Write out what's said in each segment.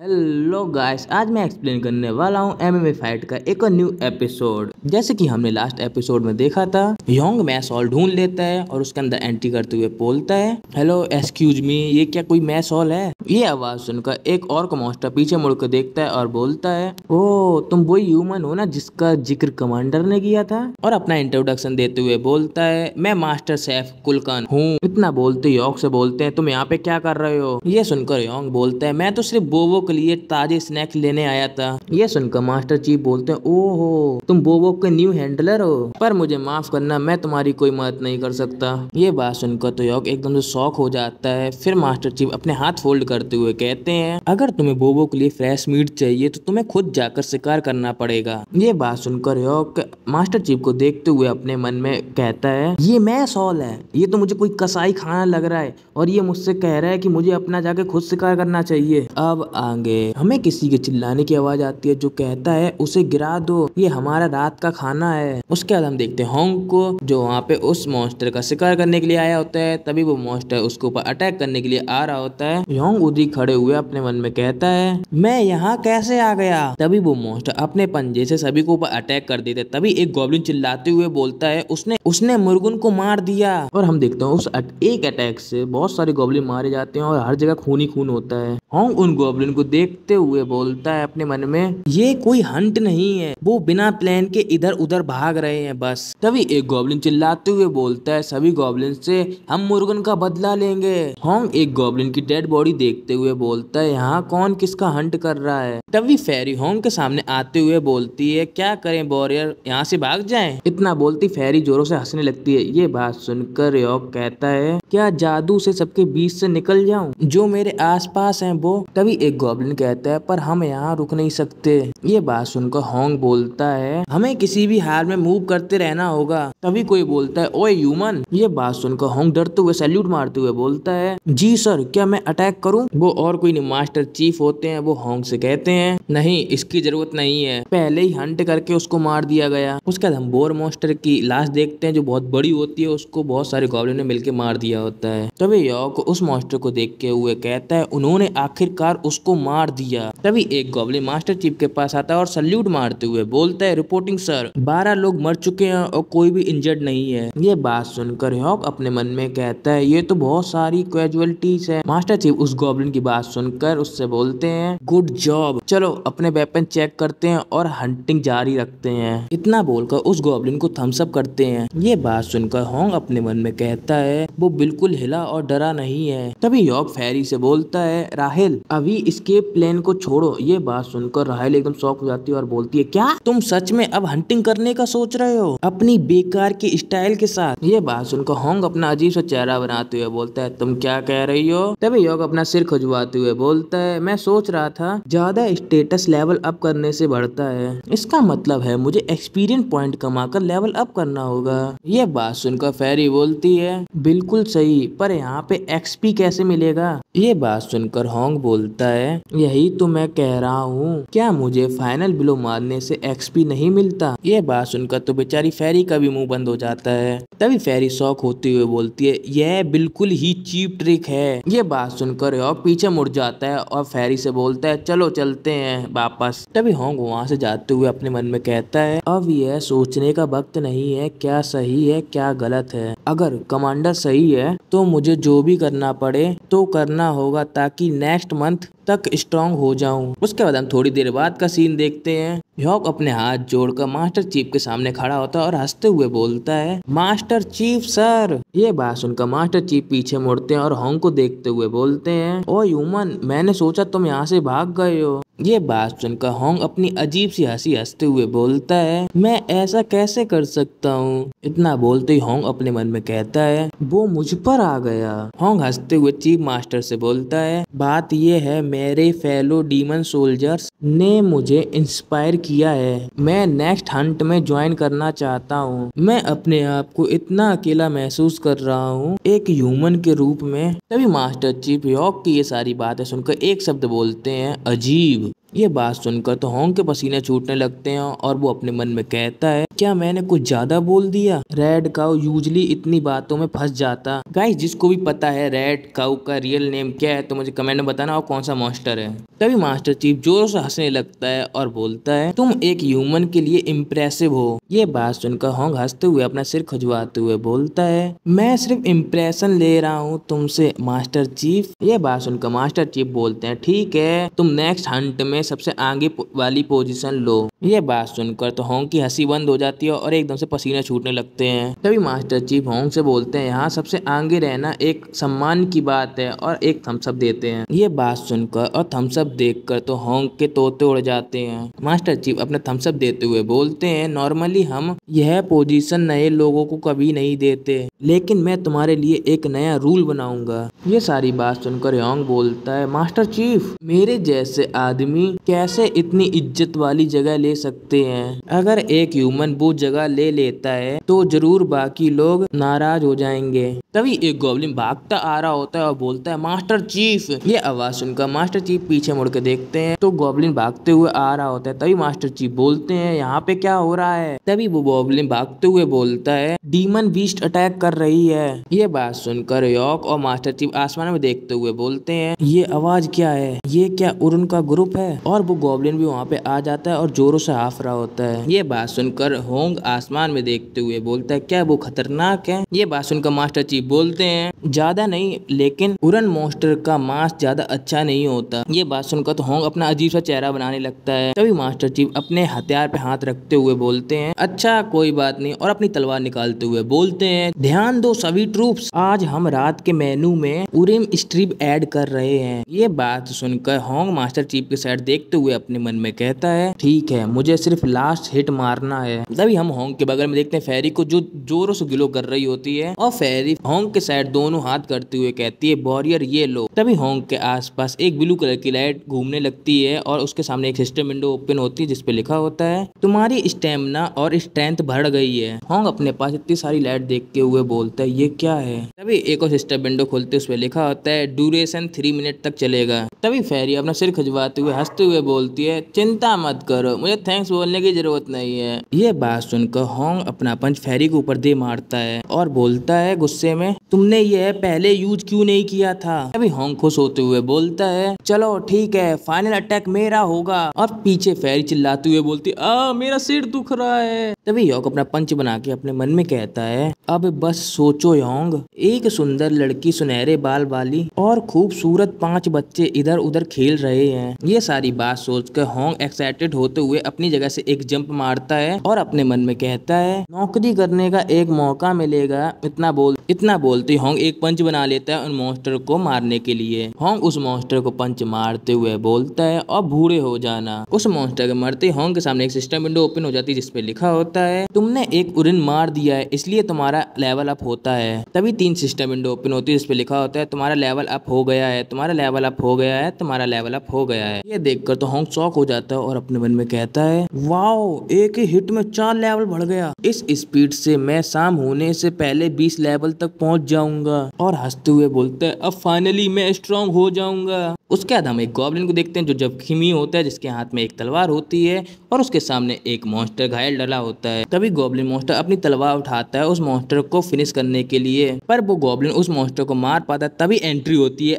Hello guys, आज मैं explain करने वाला हूँ एमएमए फाइट का एक न्यू एपिसोड। जैसे कि हमने लास्ट एपिसोड में देखा था, योंग मैस हॉल ढूंढ लेता है और उसके अंदर एंट्री करते हुए बोलता है, हेलो एक्सक्यूज मी, ये क्या कोई मैस हॉल है? ये आवाज सुनकर एक और मॉन्स्टर पीछे मुड़कर देखता है और बोलता है, ओ तुम वही ह्यूमन हो ना जिसका जिक्र कमांडर ने किया था? और अपना इंट्रोडक्शन देते हुए बोलता है, मैं मास्टर शेफ कुलकन हूँ। इतना बोलते योंग से बोलते हैं, तुम यहाँ पे क्या कर रहे हो? ये सुनकर योंग बोलता है, मैं तो सिर्फ बोबो के लिए ताजे स्नैक्स लेने आया था। ये सुनकर मास्टर चीफ बोलते हैं, ओहो तुम बोबो के न्यू हैंडलर हो, पर मुझे माफ करना, मैं तुम्हारी कोई मदद नहीं कर सकता। ये बात सुनकर तो योंग एकदम से शॉक हो जाता है। फिर मास्टर चीफ अपने हाथ फोल्ड करते हुए कहते हैं, अगर तुम्हें बोबो के लिए फ्रेश मीट चाहिए तो तुम्हें खुद जाकर शिकार करना पड़ेगा। ये बात सुनकर योंग मास्टर चीफ को देखते हुए अपने मन में कहता है, ये मैस हॉल है, ये तो मुझे कोई कसाई खाना लग रहा है और ये मुझसे कह रहा है कि मुझे अपना जाके खुद शिकार करना चाहिए। अब आगे हमें किसी के चिल्लाने की आवाज आती है जो कहता है, उसे गिरा दो, ये हमारा रात का खाना है। उसके बाद हम देखते हैं होंग को, जो वहाँ पे उस मॉन्स्टर का शिकार करने के लिए आया होता है। तभी वो मॉन्स्टर उसके ऊपर अटैक करने के लिए आ रहा होता है। योंग उधर खड़े हुए अपने मन में कहता है, मैं यहाँ कैसे आ गया? तभी वो मॉन्स्टर अपने पंजे से सभी को ऊपर अटैक कर देते। तभी एक गॉब्लिन चिल्लाते हुए बोलता है, उसने मुर्गन को मार दिया। और हम देखते हैं उस एक अटैक से बहुत सारे गॉब्लिन मारे जाते हैं और हर जगह खून ही खून होता है। होंग उन गॉब्लिन को देखते हुए बोलता है अपने मन में, ये कोई हंट नहीं है, वो बिना प्लान के इधर उधर भाग रहे हैं बस। तभी एक गॉब्लिन चिल्लाते हुए बोलता है, सभी गॉब्लिन से हम मुर्गन का बदला लेंगे। होंग एक गॉब्लिन की डेड बॉडी देखते हुए बोलता है, यहाँ कौन किसका हंट कर रहा है? तभी फेरी होंग के सामने आते हुए बोलती है, क्या करें वॉरियर, यहाँ से भाग जाएं? इतना बोलती फेरी जोरों से हंसने लगती है। ये बात सुनकर योंग कहता है, क्या जादू से सबके बीच से निकल जाऊं जो मेरे आसपास हैं वो? तभी एक गॉब्लिन कहता है, पर हम यहाँ रुक नहीं सकते। ये बात सुनकर होंग बोलता है, हमें किसी भी हाल में मूव करते रहना होगा। तभी कोई बोलता है, ओए ह्यूमन। ये बात सुनकर होंग डरते हुए सैल्यूट मारते हुए बोलता है, जी सर, क्या मैं अटैक करूं? वो और कोई नहीं मास्टर चीफ होते हैं। वो होंग से कहते हैं, नहीं इसकी जरूरत नहीं है, पहले ही हंट करके उसको मार दिया गया। उसके बाद हम बोर मॉन्स्टर की लाश देखते हैं जो बहुत बड़ी होती है, उसको बहुत सारे गॉब्लिन ने मिलकर मार दिया होता है। तभी योंग उस मॉन्स्टर को देखते हुए कहता है, उन्होंने आखिरकार उसको मार दिया। तभी एक गॉब्लिन मास्टर चीफ के पास आता है और सल्यूट मारते हुए बोलता है, रिपोर्टिंग सर, 12 लोग मर चुके हैं और कोई भी इंजर्ड नहीं है। ये बात सुनकर योंग अपने मन में कहता है, ये तो बहुत सारी कैजुअलिटीज है। मास्टर चीफ उस गॉब्लिन की बात सुनकर उससे बोलते हैं, गुड जॉब, चलो अपने वेपन चेक करते हैं और हंटिंग जारी रखते हैं। इतना बोलकर उस गॉब्लिन को थम्स अप करते हैं। ये बात सुनकर होंग अपने मन में कहता है, वो बिल्कुल हिला और डरा नहीं है। तभी योंग फेरी से बोलता है, राहेल अभी एस्केप प्लान को छोड़ो। ये बात सुनकर राहेल एकदम शॉक हो जाती है और बोलती है, क्या तुम सच में अब हंटिंग करने का सोच रहे हो अपनी बेकार की स्टाइल के साथ? ये बात सुनकर होंग अपना अजीब सा चेहरा बनाते हुए बोलता है, तुम क्या कह रही हो? तभी योंग अपना सिर खुजवाते हुए बोलता है, मैं सोच रहा था ज्यादा स्टेटस लेवल अप करने से बढ़ता है, इसका मतलब है मुझे एक्सपीरियंस पॉइंट कमाकर लेवल अप करना होगा। ये बात सुनकर फेरी बोलती है, बिल्कुल सही, पर यहाँ पे एक्सपी कैसे मिलेगा? ये बात सुनकर होंग बोलता है, यही तो मैं कह रहा हूँ, क्या मुझे फाइनल ब्लो मारने से एक्सपी नहीं मिलता? ये बात सुनकर तो बेचारी फेरी का भी मुंह बंद हो जाता है। तभी फेरी शॉक होते हुए बोलती है, यह बिल्कुल ही चीप ट्रिक है। ये बात सुनकर योंग पीछे मुड़ जाता है और फेरी से बोलता है, चलो चलते हैं वापस। तभी होंग वहाँ से जाते हुए अपने मन में कहता है, अब यह सोचने का वक्त नहीं है क्या सही है क्या गलत है। अगर कमांडर सही है तो मुझे जो भी करना पड़े तो करना होगा ताकि नेक्स्ट मंथ तक स्ट्रांग हो जाऊं। उसके बाद हम थोड़ी देर बाद का सीन देखते हैं। योंग अपने हाथ जोड़कर मास्टर चीफ के सामने खड़ा होता है और हंसते हुए बोलता है, मास्टर चीफ सर। ये बात सुनकर मास्टर चीफ पीछे मुड़ते हैं और होंग को देखते हुए बोलते हैं, ओ ह्यूमन, मैंने सोचा तुम यहाँ से भाग गए हो। ये बात सुनकर होंग अपनी अजीब सी हंसी हंसते हुए बोलता है, मैं ऐसा कैसे कर सकता हूँ? इतना बोलते ही होंग अपने मन में कहता है, वो मुझ पर आ गया। होंग हंसते हुए चीफ मास्टर से बोलता है, बात ये है मेरे फेलो डीमन सोल्जर्स ने मुझे इंस्पायर किया है, मैं नेक्स्ट हंट में ज्वाइन करना चाहता हूँ। मैं अपने आप को इतना अकेला महसूस कर रहा हूँ एक ह्यूमन के रूप में। तभी मास्टर चीफ योंग की ये सारी बातें सुनकर एक शब्द बोलते हैं, अजीब। ये बात सुनकर तो होंग के पसीने छूटने लगते हैं और वो अपने मन में कहता है, क्या मैंने कुछ ज्यादा बोल दिया? रेड काऊ यूजली इतनी बातों में फंस जाता। गाइस, जिसको भी पता है रेड काऊ का रियल नेम क्या है तो मुझे कमेंट में बताना, और कौन सा मॉन्स्टर है। तभी मास्टर चीफ जोरों से हंसने लगता है और बोलता है, तुम एक ह्यूमन के लिए इम्प्रेसिव हो। ये बात सुनकर होंग हंसते हुए अपना सिर खुजवाते हुए बोलता है, मैं सिर्फ इम्प्रेशन ले रहा हूँ तुमसे मास्टर चीफ। ये बात सुनकर मास्टर चीफ बोलते हैं, ठीक है, तुम नेक्स्ट हंट में सबसे आगे वाली पोजीशन लो। ये बात सुनकर तो होंग की हंसी बंद हो जाती है और एकदम से पसीने छूटने लगते हैं। तभी मास्टर चीफ होंग से बोलते हैं, यहाँ सबसे आगे रहना एक सम्मान की बात है, और एक थम्स अप देते हैं। ये बात सुनकर और थम्स अप देखकर तो होंग के तोते उड़ जाते हैं। मास्टर चीफ अपने थम्स अप देते हुए बोलते हैं, नॉर्मली हम यह पोजीशन नए लोगों को कभी नहीं देते, लेकिन मैं तुम्हारे लिए एक नया रूल बनाऊंगा। ये सारी बात सुनकर होंग बोलता है, मास्टर चीफ, मेरे जैसे आदमी कैसे इतनी इज्जत वाली जगह ले सकते हैं? अगर एक ह्यूमन वो जगह ले लेता है तो जरूर बाकी लोग नाराज हो जाएंगे। तभी एक गॉब्लिन भागता आ रहा होता है और बोलता है, मास्टर चीफ। ये आवाज सुनकर मास्टर चीफ पीछे मुड़ के देखते हैं तो गॉब्लिन भागते हुए आ रहा होता है। तभी मास्टर चीफ बोलते हैं, यहाँ पे क्या हो रहा है? तभी वो गॉब्लिन भागते हुए बोलता है, डीमन बीस्ट अटैक कर रही है। ये बात सुनकर यॉक और मास्टर चीफ आसमान में देखते हुए बोलते हैं, ये आवाज क्या है? ये क्या उरुन का ग्रुप है? और वो गॉब्लिन भी वहाँ पे आ जाता है और जोरों से हाफ रहा होता है। ये बात सुनकर होंग आसमान में देखते हुए बोलता है, क्या वो खतरनाक है? ये बात सुनकर मास्टर चीफ बोलते हैं, ज्यादा नहीं, लेकिन उरन मॉन्स्टर का मांस ज्यादा अच्छा नहीं होता। ये बात सुनकर तो होंग अपना अजीब सा चेहरा बनाने लगता है। तभी मास्टर चीफ अपने हथियार पे हाथ रखते हुए बोलते हैं, अच्छा कोई बात नहीं, और अपनी तलवार निकालते हुए बोलते हैं, ध्यान दो सभी ट्रूप्स, आज हम रात के मेनू में उरिम स्ट्रिप ऐड कर रहे हैं। ये बात सुनकर होंग मास्टर चीफ के साइड देखते हुए अपने मन में कहता है, ठीक है, मुझे सिर्फ लास्ट हिट मारना है। तभी हम होंग के बगल में देखते हैं फेरी को, जो जोरों से ग्लो कर रही होती है, और फेरी होंग के साइड दोनों हाथ करते हुए कहती है, वॉरियर ये लो। तभी होंग के आसपास एक ब्लू कलर की लाइट घूमने लगती है और उसके सामने एक सिस्टम विंडो ओपन होती है जिसपे लिखा होता है, तुम्हारी स्टेमिना और स्ट्रेंथ बढ़ गई है। होंग अपने पास इतनी सारी लाइट देखते हुए बोलता है, ये क्या है? तभी एक और सिस्टम विंडो खोलते उस पर लिखा होता है, ड्यूरेशन 3 मिनट तक चलेगा। तभी फेरी अपना सिर खजवाते हुए हंसते हुए बोलती है, चिंता मत करो, मुझे थैंक्स बोलने की जरूरत नहीं है। ये बात सुनकर होंग अपना पंच फेरी के ऊपर दे मारता है और बोलता है गुस्से में, तुमने यह पहले यूज क्यों नहीं किया था? तभी होंग खुश होते हुए बोलता है, चलो ठीक है, फाइनल अटैक मेरा होगा। और पीछे फेरी चिल्लाते हुए बोलती, मेरा सिर दुख रहा है। तभी योंग अपना पंच बना के अपने मन में कहता है, अब बस सोचो योंग, एक सुंदर लड़की सुनहरे बाल वाली और खूबसूरत 5 बच्चे इधर उधर खेल रहे हैं। ये सारी बात सोचकर होंग एक्साइटेड होते हुए अपनी जगह से एक जंप मारता है और अपने मन में कहता है, नौकरी करने का एक मौका मिलेगा। इतना बोलते होंग एक पंच बना लेता है उन मॉन्स्टर को मारने के लिए। होंग उस मॉन्स्टर को पंच मारते हुए बोलता है, और बूढ़े हो जाना। उस मॉन्स्टर के मरते होंग के सामने एक सिस्टम विंडो ओपन हो जाती है जिसपे लिखा होता है, तुमने एक उरिन मार दिया है, इसलिए तुम्हारा लेवल अप होता है। तभी 3 सिस्टम विंडो ओपन होती है जिसपे लिखा होता है, तुम्हारा लेवल अप हो गया है, तुम्हारा लेवल अप हो गया है, तुम्हारा लेवल अप हो गया है। ये देखकर तो होंग शॉक हो जाता है और अपने मन में कहता है, वाओ, एक ही हिट में 4 लेवल बढ़ गया। इस स्पीड से मैं शाम होने से पहले 20 लेवल तक पहुंच जाऊंगा। और हंसते हुए बोलता है, अब फाइनली मैं स्ट्रांग हो जाऊंगा। उसके बाद हम एक गॉब्लिन को देखते हैं जो जख्मी होता है, जिसके हाथ में एक तलवार होती है और उसके सामने एक मॉन्स्टर घायल डला होता है। तभी गॉब्लिन मॉन्स्टर अपनी तलवार उठाता है उस मॉन्स्टर को फिनिश करने के लिए, पर वो गॉब्लिन उस मॉन्स्टर को मार पाता है। तभी एंट्री होती है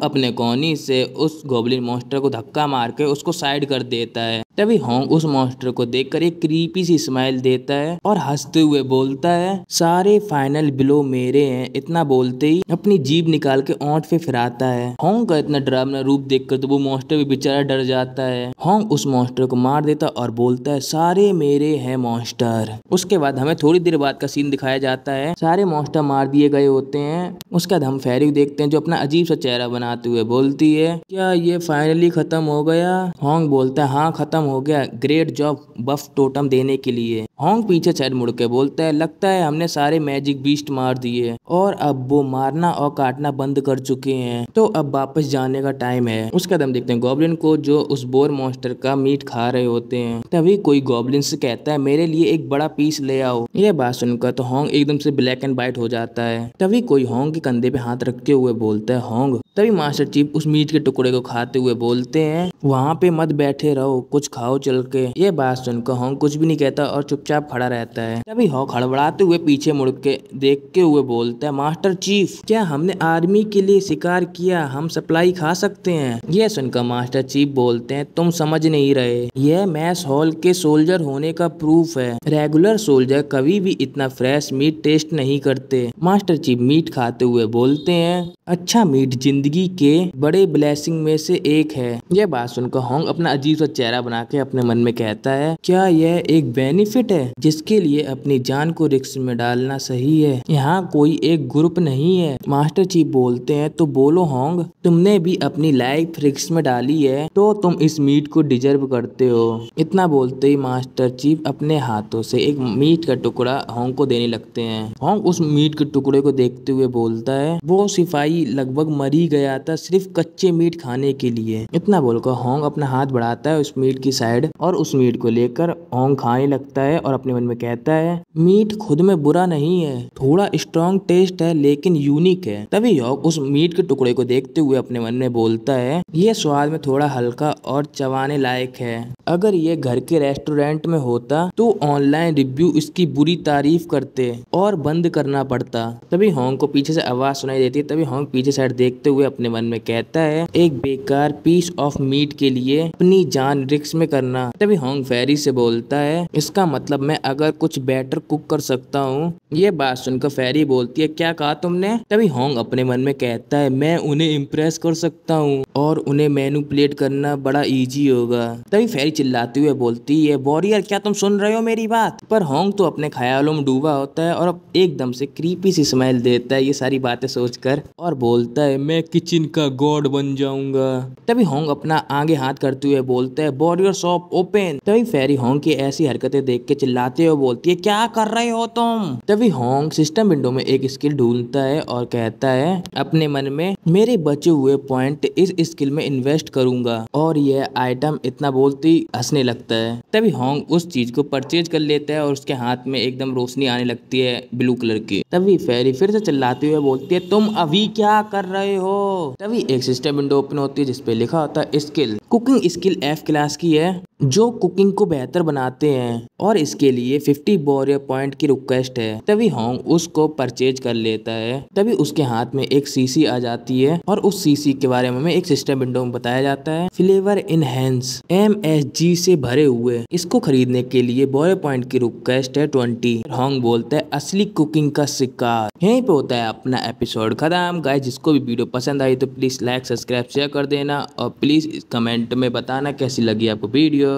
अपने कोनी से उस गॉब्लिन मॉन्स्टर को धक्का मार के उसको साइड कर देता है। तभी होंग उस मॉन्स्टर को देखकर एक क्रीपी सी स्माइल देता है और हंसते हुए बोलता है, सारे फाइनल ब्लो मेरे हैं। इतना बोलते ही अपनी जीभ निकाल के ओंठ पे फिराता है। होंग का इतना डरावना रूप देखकर तो वो मॉन्स्टर भी बेचारा डर जाता है। होंग उस मॉन्स्टर को मार देता और बोलता है, सारे मेरे हैं मॉन्स्टर। उसके बाद हमें थोड़ी देर बाद का सीन दिखाया जाता है, सारे मॉन्स्टर मार दिए गए होते हैं। उसके बाद हम फेरी देखते हैं जो अपना अजीब सा चेहरा बनाते हुए बोलती है, क्या ये फाइनली खत्म हो गया? होंग बोलता है, हाँ खत्म हो गया, ग्रेट जॉब बफ टोटम देने के लिए। होंग पीछे साइड मुड़ के बोलता है, लगता है हमने सारे मैजिक बीस्ट मार दिए और अब वो मारना और काटना बंद कर चुके हैं, तो अब वापस जाने का टाइम है। उसके बाद हम देखते हैं गॉब्लिन को जो उस बोर मॉन्स्टर का मीट खा रहे होते हैं। तभी कोई गॉब्लिन से कहता है, मेरे लिए एक बड़ा पीस ले आओ। ये बात सुनकर तो होंग एकदम से ब्लैक एंड व्हाइट हो जाता है। तभी कोई होंग के कंधे पे हाथ रखे हुए बोलता है, होंग तभी मास्टर चीफ उस मीट के टुकड़े को खाते हुए बोलते हैं, वहाँ पे मत बैठे रहो, कुछ खाओ चल के। ये बात सुनकर हॉन्ग कुछ भी नहीं कहता और चुपचाप खड़ा रहता है। तभी हॉक हड़बड़ाते हुए पीछे मुड़ के देखते हुए बोलता है, मास्टर चीफ क्या हमने आर्मी के लिए शिकार किया, हम सप्लाई खा सकते हैं। यह सुनकर मास्टर चीफ बोलते हैं, तुम समझ नहीं रहे, यह मैस हॉल के सोल्जर होने का प्रूफ है। रेगुलर सोल्जर कभी भी इतना फ्रेश मीट टेस्ट नहीं करते। मास्टर चीफ मीट खाते हुए बोलते हैं, अच्छा मीट जिंदगी के बड़े ब्लेसिंग में से एक है। यह बात सुनकर हॉन्ग अपना अजीब सा चेहरा बना के अपने मन में कहता है, क्या यह एक बेनिफिट है जिसके लिए अपनी जान को रिस्क में डालना सही है? यहाँ कोई एक ग्रुप नहीं है। मास्टर चीफ बोलते हैं, तो बोलो हॉन्ग, तुमने भी अपनी लाइफ रिस्क में डाली है तो तुम इस मीट को डिजर्व करते हो। इतना बोलते ही मास्टर चीफ अपने हाथों से एक मीट का टुकड़ा हॉन्ग को देने लगते हैं। हॉन्ग उस मीट के टुकड़े को देखते हुए बोलता है, वो सिपाही लगभग मर ही गया था सिर्फ कच्चे मीट खाने के लिए। इतना बोलकर हॉन्ग अपना हाथ बढ़ाता है उस मीट की साइड और उस मीट को लेकर हॉन्ग खाने लगता है और अपने मन में कहता है, मीट खुद में बुरा नहीं है, थोड़ा स्ट्रॉन्ग टेस्ट है लेकिन यूनिक है। तभी हॉन्ग उस मीट के टुकड़े को देखते हुए अपने मन में बोलता है, ये स्वाद में थोड़ा हल्का और चबाने लायक है। अगर ये घर के रेस्टोरेंट में होता तो ऑनलाइन रिव्यू इसकी बुरी तारीफ करते और बंद करना पड़ता। तभी हॉन्ग को पीछे से आवाज सुनाई देती है। तभी हॉन्ग पीछे साइड देखते हुए अपने मन में कहता है, एक बेकार पीस ऑफ मीट के लिए अपनी जान रिस्क में करना। तभी हॉन्ग फेरी से बोलता है, इसका मतलब मैं अगर कुछ बेटर कुक कर सकता हूँ। ये बात सुनकर फेरी बोलती है, क्या कहा तुमने? तभी हॉन्ग अपने मन में कहता है, मैं उन्हें इम्प्रेस कर सकता हूँ और उन्हें मैनिपुलेट करना बड़ा इजी होगा। तभी फेरी चिल्लाते हुए बोलती है, वॉरियर क्या तुम सुन रहे हो मेरी बात? पर हॉन्ग तो अपने ख्यालों में डूबा होता है और अब एकदम से क्रीपी सी स्माइल देता है ये सारी बातें सोचकर और बोलता है, मैं किचन का गॉड बन जाऊंगा। तभी हॉन्ग अपना आगे हाथ करते हुए बोलता है, वॉरियर शॉप ओपन। तभी फेरी हॉन्ग की ऐसी हरकतें देख के चिल्लाते हुए बोलती है, क्या कर रहे हो तुम? तभी हॉन्ग सिस्टम विंडो में एक स्किल ढूंढता है और कहता है अपने मन में, मेरे बचे हुए पॉइंट इस स्किल में इन्वेस्ट करूंगा। और यह आइटम इतना बोलते ही हंसने लगता है। तभी हॉन्ग उस चीज को परचेज कर लेता है और उसके हाथ में एकदम रोशनी आने लगती है ब्लू कलर की। तभी फेरी फिर से चिल्लाते हुए बोलती है, तुम अभी क्या कर रहे हो? तभी एक सिस्टम विंडो ओपन होती है जिसपे लिखा होता है skill. Cooking skill F class की है जो कुकिंग को बेहतर बनाते हैं और इसके लिए 50 वॉरियर पॉइंट की रिक्वेस्ट है। तभी हॉन्ग उसको परचेज कर लेता है। तभी उसके हाथ में एक सीसी आ जाती है और उस सीसी के बारे में हमें एक सिस्टम विंडो में बताया जाता है, फ्लेवर इनहेंस MSG से भरे हुए। इसको खरीदने के लिए वॉरियर पॉइंट की रिक्वेस्ट है 20। हॉन्ग बोलता है, असली कुकिंग का शिकार। यहीं पे होता है अपना एपिसोड खत्म। गाइस जिसको भी वीडियो पसंद आई तो प्लीज लाइक सब्सक्राइब शेयर कर देना और प्लीज कमेंट में बताना कैसी लगी आपको वीडियो।